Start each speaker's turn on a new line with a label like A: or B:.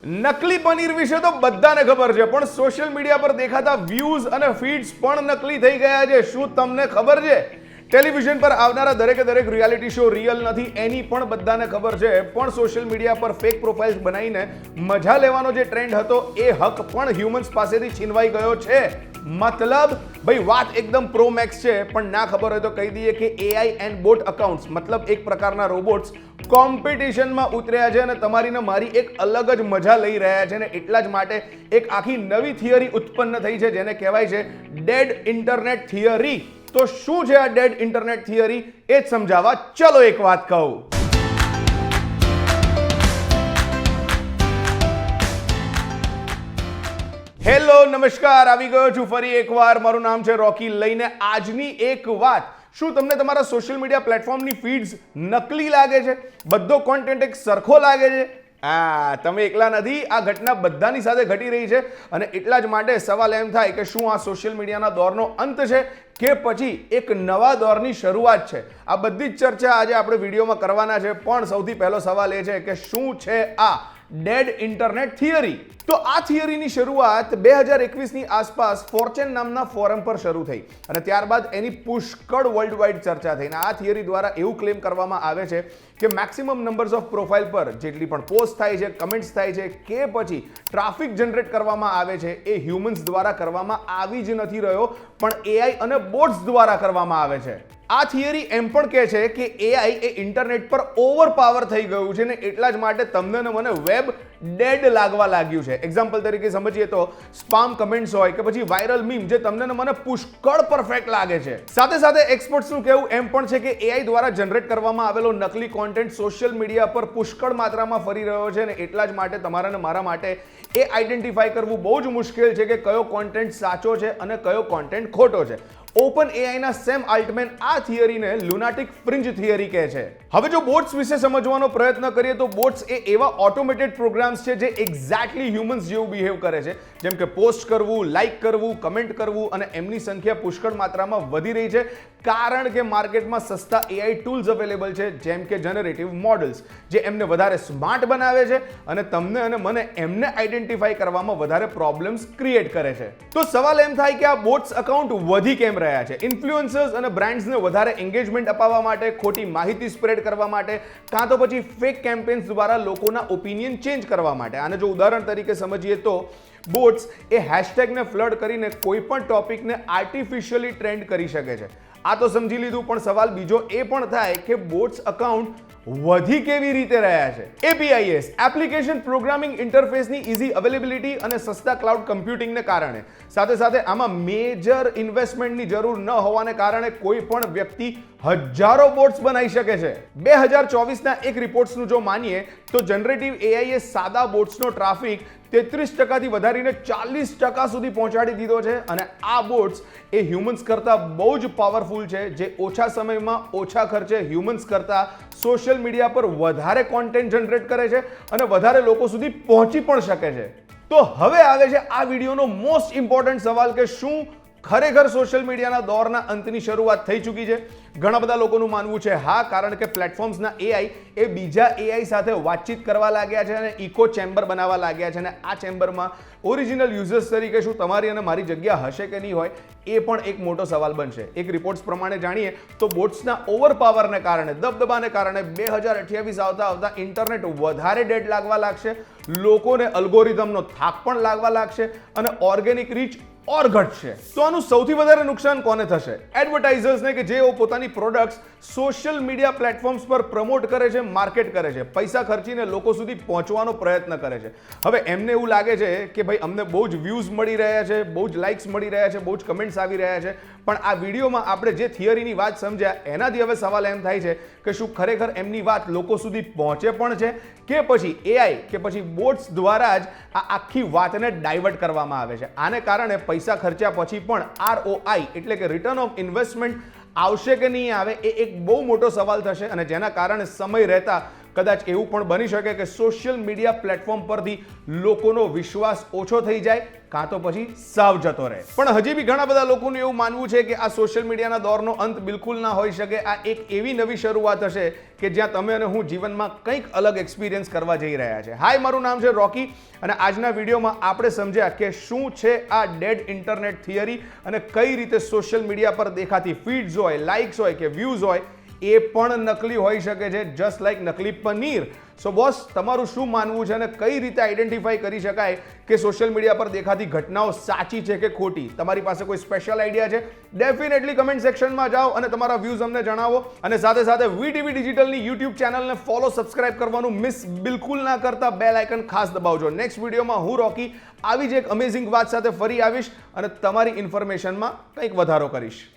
A: નકલી પનીર વિશે તો બધાને ખબર છે, પણ સોશિયલ મીડિયા પર દેખાતા વ્યૂઝ અને ફીડ્સ પણ નકલી થઈ ગયા છે. શું તમને ખબર છે? ટેલિવિઝન પર આવનારા દરેક રિયાલિટી શો રિયલ નથી એની પણ બધાને ખબર છે, પણ સોશિયલ મીડિયા પર ફેક પ્રોફાઇલ્સ બનાવીને મજા લેવાનો જે ટ્રેન્ડ હતો એ હક પણ હ્યુમન્સ પાસેથી છીનવાઈ ગયો છે. મતલબ ભાઈ વાત એકદમ પ્રો મેક્સ છે, પણ ના ખબર હોય તો કહી દઈએ કે એઆઈ એન્ડ બોટ અકાઉન્ટ્સ મતલબ એક પ્રકારના રોબોટ્સ કોમ્પિટિશનમાં ઉતર્યા છે અને તમારી ને મારી એક અલગ જ મજા લઈ રહ્યા છે. ને એટલા જ માટે એક આખી નવી થિયરી ઉત્પન્ન થઈ છે જેને કહેવાય છે ડેડ ઇન્ટરનેટ થિયરી. તો શું છે આ ડેડ ઇન્ટરનેટ થિયરી એ જ સમજાવવા ચલો એક વાત કહું. હેલો નમસ્કાર, આવી ગયો છું ફરી એકવાર. મારું નામ છે રોકી. લઈને આજની એક વાત. શું તમને તમારા સોશિયલ મીડિયા પ્લેટફોર્મની ફીડ્સ નકલી લાગે છે? બધો કોન્ટેન્ટ એક સરખો લાગે છે? તમે એકલા નથી, આ ઘટના બધાની સાથે ઘટી રહી છે અને એટલા જ માટે સવાલ એમ થાય કે શું આ સોશિયલ મીડિયાના દોરનો અંત છે કે પછી એક નવા દોરની શરૂઆત છે? આ બધી જ ચર્ચા આજે આપણે વિડીયોમાં કરવાના છે, પણ સૌથી પહેલો સવાલ એ છે કે શું છે આ ડેડ ઇન્ટરનેટ થિયરી? તો આ થિયરીની શરૂઆત 2021ની આસપાસ ફોર્ચેન નામના ફોરમ પર શરૂ થઈ અને ત્યારબાદ એની પુષ્કળ વર્લ્ડ વાઇડ ચર્ચા થઈ. આ થિયરી દ્વારા એવું ક્લેમ કરવામાં આવે છે કે મેક્સિમમ નંબર્સ ઓફ પ્રોફાઇલ પર જેટલી પણ પોસ્ટ થાય છે, કમેન્ટ્સ થાય છે કે પછી ટ્રાફિક જનરેટ કરવામાં આવે છે એ હ્યુમન્સ દ્વારા કરવામાં આવી જ નથી રહ્યો, પણ એઆઈ અને બોટ્સ દ્વારા કરવામાં આવે છે. આ થિયરી એમ પણ કહે છે કે એઆઈ એ ઇન્ટરનેટ પર ઓવર પાવર થઈ ગયું છે ને એટલા જ માટે તમને ને મને વેબ ડેડ લાગવા લાગ્યું છે. એક્ઝામ્પલ તરીકે સમજીએ તો સ્પામ કમેન્ટ્સ હોય કે પછી વાયરલ મીમ જે તમને ને મને પુષ્કળ પરફેક્ટ લાગે છે. સાથે સાથે એક્સપર્ટ્સનું કહેવું એમ પણ છે કે એઆઈ દ્વારા જનરેટ કરવામાં આવેલો નકલી કોન્ટેન્ટ સોશિયલ મીડિયા પર પુષ્કળ માત્રામાં ફરી રહ્યો છે ને એટલા જ માટે તમારા ને મારા માટે એ આઈડેન્ટિફાઈ કરવું બહુ જ મુશ્કેલ છે કે કયો કોન્ટેન્ટ સાચો છે અને કયો કોન્ટેન્ટ ખોટો છે. ઓપન એઆઈના સેમ આલ્ટમેન આ થિયરીને લુનાટિક ફ્રિન્જ થિયરી કહે છે. હવે જો બોટ્સ વિશે સમજવાનો પ્રયત્ન કરીએ તો બોટ્સ એ એવા ઓટોમેટેડ પ્રોગ્રામ્સ છે જે એક્ઝેક્ટલી હ્યુમન્સ જેવું બિહેવ કરે છે, જેમ કે પોસ્ટ કરવું, લાઇક કરવું, કમેન્ટ કરવું, અને એમની સંખ્યા પુષ્કળ માત્રામાં વધી રહી છે કારણ કે માર્કેટમાં સસ્તા એઆઈ ટૂલ્સ અવેલેબલ છે, જેમ કે જનરેટિવ મોડલ્સ, જે એમને વધારે સ્માર્ટ બનાવે છે અને તમને અને મને એમને આઈડેન્ટિફાઈ કરવામાં વધારે પ્રોબ્લેમ્સ ક્રિએટ કરે છે. તો સવાલ એમ થાય કે આ બોટ્સ અકાઉન્ટ વધી કેમ રહ્યા છે? ઇન્ફ્લુએન્સર્સ અને બ્રાન્ડ્સને વધારે એન્ગેજમેન્ટ અપાવવા માટે, ખોટી માહિતી સ્પ્રેડ કરવા માટે, કાં તો પછી ફેક કેમ્પેન્સ દ્વારા લોકોના ઓપિનિયન ચેન્જ કરવા માટે. આને જો ઉદાહરણ તરીકે સમજીએ તો બોટ્સ એ હેશટેગને ફ્લડ કરીને કોઈ પણ ટોપિકને આર્ટિફિશિયલી ટ્રેન્ડ કરી શકે છે. આ તો સમજી લીધું, પણ સવાલ બીજો એ પણ થાય કે બોટ્સ અકાઉન્ટ વધી કેવી રીતે રહ્યા છે? એપીઆઈએસ એપ્લિકેશન પ્રોગ્રામિંગ ઇન્ટરફેસની ઇઝી અવેલેબિલિટી અને સસ્તા ક્લાઉડ કમ્પ્યુટિંગને કારણે, સાથે સાથે આમાં મેજર ઇન્વેસ્ટમેન્ટની જરૂર ન હોવાને કારણે કોઈ પણ વ્યક્તિ હજારો બોટ્સ બનાવી શકે છે. 2024ના એક રિપોર્ટ્સનું જો માનીએ તો જનરેટિવ એઆઈએ સાદા બોટ્સનો ટ્રાફિક 33%થી વધારીને 40% સુધી પહોંચાડી દીધો છે અને આ બોટ્સ એ હ્યુમન્સ કરતાં બહુ જ પાવરફુલ છે, જે ઓછા સમયમાં ઓછા ખર્ચે હ્યુમન્સ કરતાં સોશિયલ મીડિયા પર વધારે કોન્ટેન્ટ જનરેટ કરે છે અને વધારે લોકો સુધી પહોંચી પણ શકે છે. તો હવે આવે છે આ વિડીયોનો મોસ્ટ ઇમ્પોર્ટન્ટ સવાલ કે શું ખરેખર સોશિયલ મીડિયાના દોરના અંતની શરૂઆત થઈ ચૂકી છે? ઘણા બધા લોકોનું માનવું છે હા, કારણ કે પ્લેટફોર્મ્સના એઆઈ એ બીજા એઆઈ સાથે વાતચીત કરવા લાગ્યા છે અને ઇકો ચેમ્બર બનાવવા લાગ્યા છે અને આ ચેમ્બરમાં ઓરિજિનલ યુઝર્સ તરીકે શું તમારી અને મારી જગ્યા હશે કે નહીં હોય એ પણ એક મોટો સવાલ બનશે. એક રિપોર્ટ્સ પ્રમાણે જાણીએ તો બોટ્સના ઓવરપાવરને કારણે, દબદબાને કારણે 2028 આવતા ઇન્ટરનેટ વધારે ડેડ લાગવા લાગશે, લોકોને અલ્ગોરિધમનો થાક પણ લાગવા લાગશે અને ઓર્ગેનિક રીચ ઓર ઘટશે. તો આનું સૌથી વધારે નુકસાન કોને થશે? એડવર્ટાઇઝર્સને, કે જેઓ પોતાની પ્રોડક્ટ્સ સોશિયલ મીડિયા પ્લેટફોર્મ્સ પર પ્રમોટ કરે છે, માર્કેટ કરે છે, પૈસા ખર્ચીને લોકો સુધી પહોંચવાનો પ્રયત્ન કરે છે. હવે એમને એવું લાગે છે કે ભાઈ અમને બહુ જ વ્યૂઝ મળી રહ્યા છે, બહુ જ લાઇક્સ મળી રહ્યા છે, બહુ જ કમેન્ટ્સ આવી રહ્યા છે, પણ આ વિડીયોમાં આપણે જે થિયરીની વાત સમજ્યા એનાથી હવે સવાલ એમ થાય છે કે શું ખરેખર એમની વાત લોકો સુધી પહોંચે પણ છે કે પછી એઆઈ કે પછી બોટ્સ દ્વારા જ આ આખી વાતને ડાયવર્ટ કરવામાં આવે છે? આને કારણે પૈસા ખર્ચ્યા પછી પણ ROI એટલે કે રિટર્ન ઓફ ઇન્વેસ્ટમેન્ટ આવશે કે નહીં આવે એ એક બહુ મોટો સવાલ થશે અને જેના કારણે સમય રહેતા કદાચ એવું પણ બની શકે કે સોશિયલ મીડિયા પ્લેટફોર્મ પરથી લોકોનો વિશ્વાસ ઓછો થઈ જાય કાં તો પછી સાવ જતો રહે. પણ હજી બી ઘણા બધા લોકોનું એવું માનવું છે કે આ સોશિયલ મીડિયાના દોરનો અંત બિલકુલ ના હોઈ શકે. આ એક એવી નવી શરૂઆત હશે કે જ્યાં તમે અને હું જીવનમાં કંઈક અલગ એક્સપિરિયન્સ કરવા જઈ રહ્યા છે. હાય, મારું નામ છે રોકી અને આજના વિડીયોમાં આપણે સમજ્યા કે શું છે આ ડેડ ઇન્ટરનેટ થિયરી અને કઈ રીતે સોશિયલ મીડિયા પર દેખાતી ફીડ્સ હોય, લાઇક્સ હોય કે વ્યૂઝ હોય એ પણ નકલી હોઈ શકે છે, જસ્ટ લાઈક નકલી પનીર. સો બોસ, તમારું શું માનવું છે અને કઈ રીતે આઈડેન્ટિફાઈ કરી શકાય કે સોશિયલ મીડિયા પર દેખાતી ઘટનાઓ સાચી છે કે ખોટી? તમારી પાસે કોઈ સ્પેશિયલ આઈડિયા છે? ડેફિનેટલી કમેન્ટ સેક્શનમાં જાઓ અને તમારા વ્યૂઝ અમને જણાવો. અને સાથે સાથે વીટીવી ડિજિટલની યુટ્યુબ ચેનલને ફોલો, સબસ્ક્રાઇબ કરવાનું મિસ બિલકુલ ના કરતા. બેલ આઇકન ખાસ દબાવજો. નેક્સ્ટ વિડીયોમાં હું રોકી આવી જ એક અમેઝિંગ વાત સાથે ફરી આવીશ અને તમારી ઇન્ફોર્મેશનમાં કંઈક વધારો કરીશ.